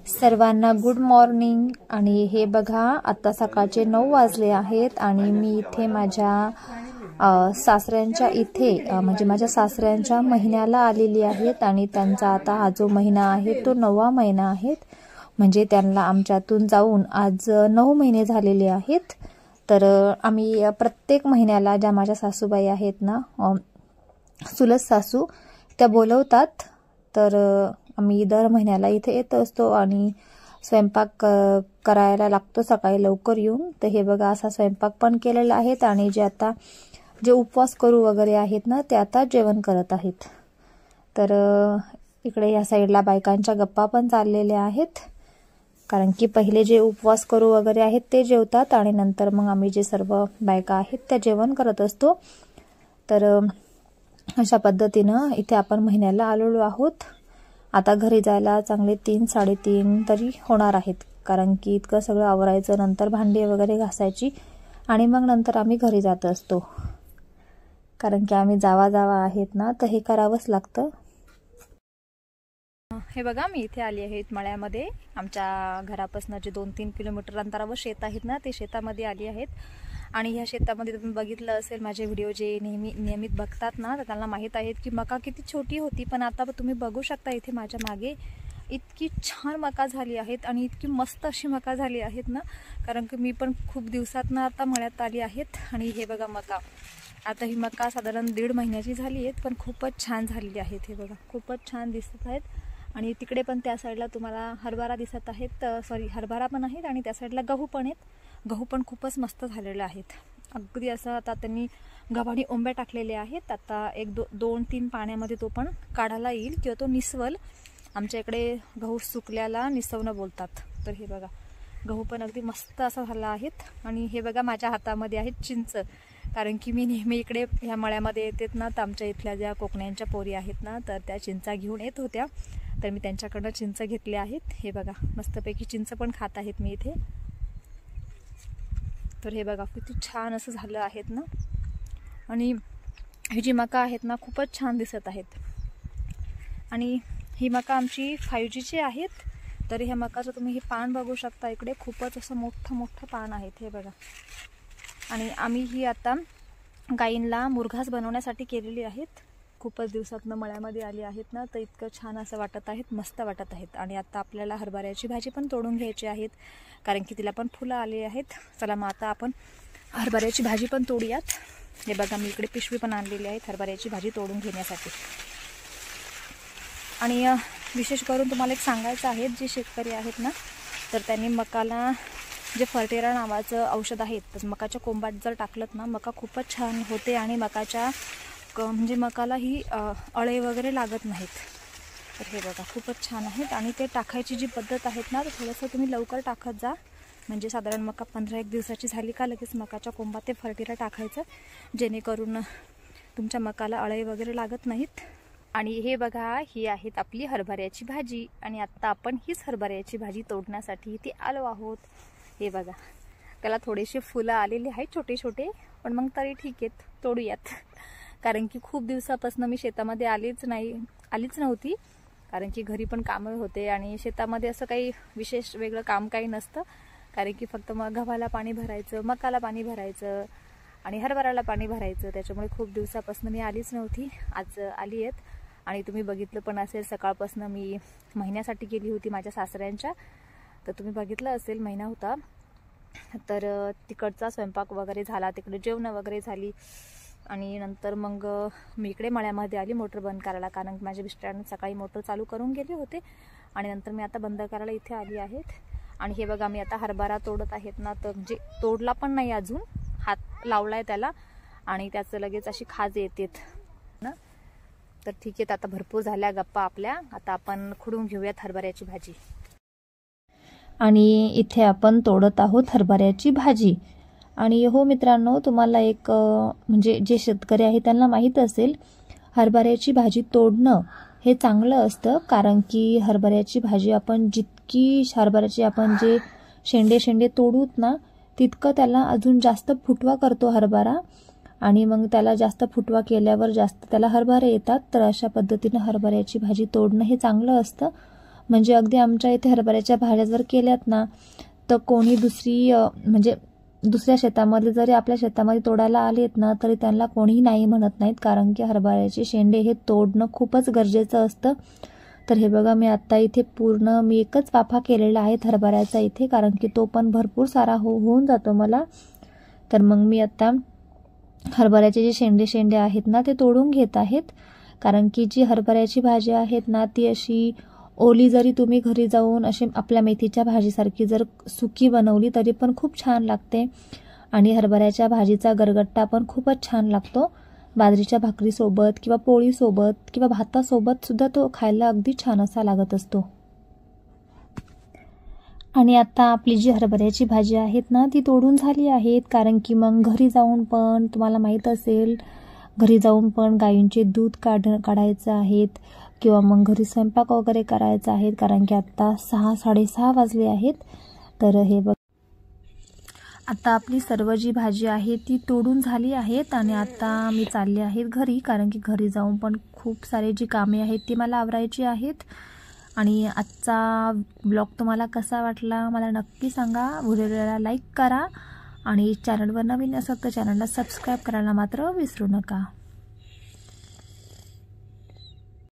सर्वांना good morning. आणि हे बघा आता सकाळचे 9 वाजले आहेत आणि मी इथे माझ्या सासऱ्यांच्या इथे म्हणजे माझ्या सासऱ्यांच्या महिन्याला आलेली आहेत आणि त्यांचा आता हा जो महिना आहे तो 9वा महिना आहे। म्हणजे त्यांना आमच्यातून जाऊन आज 9 महिने झालेले आहेत। तर आम्ही प्रत्येक महिन्याला ज्या माझ्या सासूबाई आहेत ना चुलत सासू त्या बोलवतात, तर आम्ही दर महिन्याला इथे येत असतो आणि स्वयंपाक करायला लागतो सकाळी लवकर येऊन। तर हे बघा असा स्वयंपाक पण केलेला आहे आणि जे उपवास करू वगैरे आहेत ना ते आता जेवण करत आहेत। तर इकडे या साईडला बायकांच्या गप्पा पण चाललेल्या आहेत, कारण की पहिले जे उपवास करू वगैरे आहेत ते जेवतात आणि नंतर मग आम्ही जे सर्व बायका आहेत त्या जेवण करत असतो। तर अशा पद्धतीनं इथे आपण महिन्याला आलेलो आहोत। आता घरी जायला चांगले 3-3:30 तरी होणार आहेत, कारण की इतकं सगळं आवरायचं, नंतर भांडी वगैरे घासायची आणि मग नंतर आम्ही घरी जात असतो, कारण की आम्ही जावा आहेत ना तर हे करावंच लागतं। हे बघा मी इथे आली आहे मळ्यामध्ये। आमच्या घरापासून जे 2-3 किलोमीटर अंतरावर शेत आहेत ना ते शेतामध्ये आली आहेत। आणि ह्या शेतामध्ये तुम्ही बघितलं असेल माझे व्हिडिओ जे नियमित बघतात ना तर त्यांना माहीत आहे की मका किती छोटी होती, पण आता तुम्ही बघू शकता इथे माझ्या मागे इतकी छान मका झाली आहेत आणि इतकी मस्त अशी मका झाली आहेत ना, कारण की मी पण खूप दिवसातनं आता मळ्यात आली आहेत। आणि हे बघा मका, आता ही मका साधारण 1.5 महिन्याची झाली आहेत, पण खूपच छान झालेली आहेत। हे बघा खूपच छान दिसत आहेत। आणि तिकडे पण त्या साईडला तुम्हाला हरभरा दिसत आहेत, सॉरी हरभरा पण आहेत आणि त्या साईडला गहू पण आहेत। गहू पण खूपच मस्त झालेले आहेत, अगदी असं आता त्यांनी गव्हाणी ओंब्या टाकलेल्या आहेत। आता 1-2-3 पाण्यामध्ये तो पण काढायला येईल किंवा तो निसवल। आमच्या इकडे गहू सुकल्याला निसवणं बोलतात। तर हे बघा गहू पण अगदी मस्त असा झाला आहेत। आणि हे बघा माझ्या हातामध्ये आहेत चिंच, कारण की मी नेहमी इकडे ह्या मळ्यामध्ये येतेत ना तर आमच्या इथल्या ज्या कोकण्यांच्या पोरी आहेत ना तर त्या चिंचा घेऊन येत होत्या, तर मी त्यांच्याकडनं चिंच घेतले आहेत। हे बघा मस्तपैकी चिंच पण खात आहेत मी इथे। तर हे बघा किती छान असं झालं आहेत ना, आणि ही जी मका आहेत ना खूपच छान दिसत आहेत। आणि ही मका आमची 5Gची आहेत। तर ह्या मकाचं तुम्ही हे पान बघू शकता, इकडे खूपच असं मोठं पान आहेत हे बघा। आणि आम्ही ही आता गाईंना मुरघास बनवण्यासाठी केलेली आहेत। खूपच दिवसातनं मळ्यामध्ये आली आहेत ना तर इतकं छान असं वाटत आहेत, मस्त वाटत आहेत। आणि आता आपल्याला हरभऱ्याची भाजी पण तोडून घ्यायची आहेत, कारण की तिला पण फुलं आली आहेत। चला मग आता आपण हरभऱ्याची भाजी पण तोडूयात। हे बघा मी इकडे पिशवी पण आणलेली आहे हरभऱ्याची भाजी तोडून घेण्यासाठी। आणि विशेष करून तुम्हाला एक सांगायचं आहे, जे शेतकरी आहेत ना तर त्यांनी मकाला जे फर्टेरा नावाचं औषध आहे तर मकाच्या कोंबात जर टाकलं ना मका खूपच छान होते आणि म्हणजे मकाला ही अळे वगैरे लागत नाहीत। तर हे बघा खूपच छान आहेत। आणि ते टाकायची जी पद्धत आहेत ना तर थोडंसं तुम्ही लवकर टाकत जा, म्हणजे साधारण मका 15-1 दिवसाची झाली का लगेच मकाच्या कोंबात ते फर्टेरा टाकायचं, जेणेकरून तुमच्या मकाला अळे वगैरे लागत नाहीत। आणि हे बघा ही आहेत आपली हरभऱ्याची भाजी, आणि आत्ता आपण हीच हरभऱ्याची भाजी तोडण्यासाठी इथे आलो आहोत। हे बघा त्याला थोडेसे फुलं आलेले आहेत छोटे, पण मग तरी ठीक आहेत तोडूयात, कारण की खूप दिवसापासून मी शेतामध्ये आलीच नव्हती, कारण की घरी पण कामं होते आणि शेतामध्ये असं काही विशेष वेगळं काम काही नसतं, कारण की फक्त मग गव्हाला पाणी भरायचं, मकाला पाणी भरायचं आणि हरभऱ्याला पाणी भरायचं, त्याच्यामुळे खूप दिवसापासून मी आलीच नव्हती। आज आली आहेत। आणि तुम्ही बघितलं पण असेल सकाळपासून मी महिन्यासाठी गेली होती माझ्या सासऱ्यांच्या, तर तुम्ही बघितलं असेल महिना होता। तर तिकडचा स्वयंपाक वगैरे झाला, तिकडे जेवण वगैरे झाली आणि नंतर मग मी इकडे मळ्यामध्ये आली मोटर बंद करायला, कारण माझ्या मिस्टरांनी सकाळी मोटर चालू करून गेले होते आणि नंतर मी आता बंद करायला इथे आली आहेत। आणि हे बघा मी आता हरभरा तोडत आहेत ना, तर म्हणजे तोडला पण नाही अजून, हात लावलाय त्याला आणि त्याचं लगेच अशी खाज येतेत ना। तर ठीक आहे, आता भरपूर झाल्या गप्पा आपल्या, आता आपण खुडून घेऊयात हरभऱ्याची भाजी। आणि इथे आपण तोडत आहोत हरभऱ्याची भाजी। आणि हो मित्रांनो, तुम्हाला एक म्हणजे जे शेतकरी आहेत त्यांना माहीत असेल हरभऱ्याची भाजी तोडणं हे चांगलं असतं, कारण की हरभऱ्याची भाजी आपण हरभऱ्याची आपण जे शेंडे तोडूत ना तितकं त्याला अजून जास्त फुटवा करतो हरभरा, आणि मग त्याला जास्त फुटवा केल्यावर जास्त त्याला हरभरे येतात। तर अशा पद्धतीने हरभऱ्याची भाजी तोडणं हे चांगलं असतं। म्हणजे अगदी आमच्या इथे हरभऱ्याच्या भाज्या जर केल्यात ना तर कोणी म्हणजे दुसऱ्या शेतामध्ये जरी आपल्या शेतामध्ये तोडायला आलेत ना तरी त्यांना कोणीही नाही म्हणत नाहीत, कारण की हरभऱ्याचे शेंडे हे तोडणं खूपच गरजेचं असतं. तर हे बघा मी आत्ता इथे पूर्ण मी एकच वाफा केलेला आहे हरभऱ्याचा इथे, कारण की तो पण भरपूर सारा होऊन जातो मला. तर मग मी आता हरभऱ्याचे जे शेंडे आहेत ना ते तोडून घेत आहेत, कारण की जी हरभऱ्याची भाजी आहेत ना ती अशी ओली जरी तुम्ही घरी जाऊन अशी आपल्या मेथीच्या भाजीसारखी जर सुकी बनवली तरी पण खूप छान लागते. आणि हरभऱ्याच्या भाजीचा गरगट्टा पण खूपच छान लागतो. बाजरीच्या भाकरीसोबत किंवा पोळीसोबत किंवा भातासोबत सुद्धा तो खायला अगदी छान असा लागत असतो. आणि आता आपली जी हरभऱ्याची भाजी आहेत ना ती तोडून झाली आहेत, कारण की मग घरी जाऊन पण तुम्हाला माहीत असेल घरी जाऊन पण गायींचे दूध काढायचं आहेत किंवा मग घरी स्वयंपाक वगैरे करायचा आहे, कारण की आता 6-6:30 वाजले आहेत. तर हे बघ आता आपली सर्व जी भाजी आहे ती तोडून झाली आहेत आणि आता मी चालले आहेत घरी, कारण की घरी जाऊन पण खूप सारे जी कामे आहेत ती मला आवरायची आहेत. आणि आजचा ब्लॉग तुम्हाला कसा वाटला मला नक्की सांगा. व्हिडिओला लाईक करा आणि चॅनलवर नवीन असाल तर चॅनलला सबस्क्राईब करायला मात्र विसरू नका.